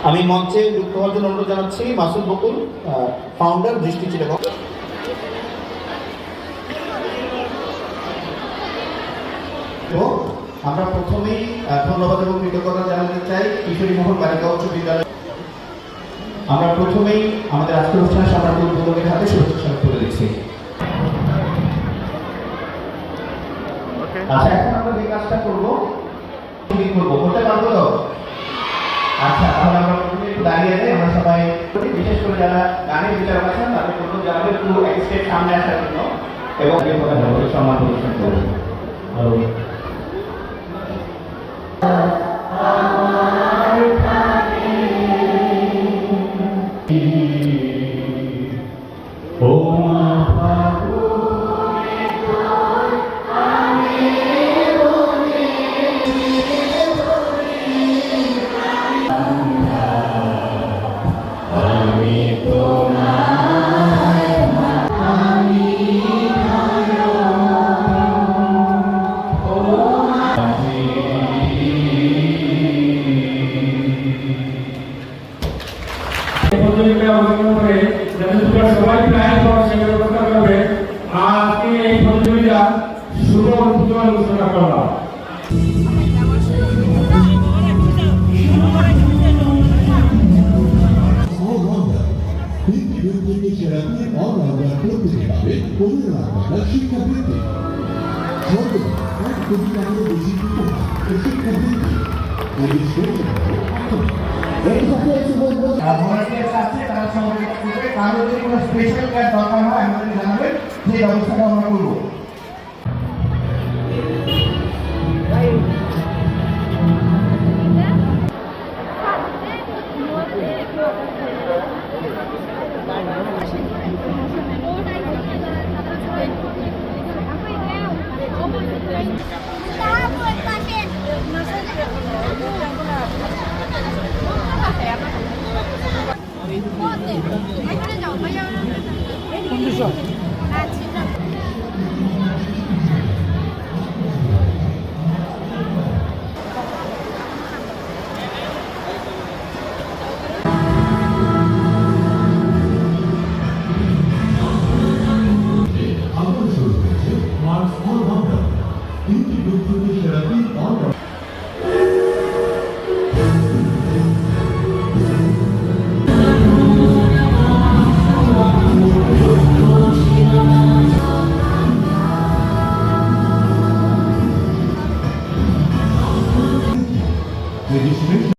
আমি মঞ্চে যুক্ত হওয়ার জন্য অনুরোধ জানাচ্ছি মাসুদ বকুল, ফাউন্ডার দৃষ্টি চিটাগং। তো আমরা প্রথমেই ধন্যবাদ এবং কৃতজ্ঞতা জানাতে চাই কিশোরী মোহন বালিকা উচ্চ বিদ্যালয়। আমরা প্রথমেই আমাদের আজকের অনুষ্ঠানের সম্মানিত উদ্বোধকের হাতে শুভেচ্ছা স্বাগত তুলে দিচ্ছি। আচ্ছা, এখন আমরা যে কাজটা করবো করতে পারবো তো? আচ্ছা, তাহলে আমরা প্রথমে একটু দাঁড়িয়ে যাই। আমরা সবাই বিশেষ করে যারা গানের বিচারক আছেন তাদের প্রথম জানাবো একটু এক স্টেপ সামনে আসার জন্য এবং সম্মান প্রদর্শন করবো। সবাই প্রায় ব্যবস্থা করবে। আজকে এই প্রতিযোগিতা শুভ উদ্বোধন ঘোষণা করলাম। শিক্ষাবৃত্তি কারো যদি কোনো স্পেশাল ক্লাস দরকার হয় আমাদের জানাবেন, সেই ব্যবস্থাটা আমরা করবো।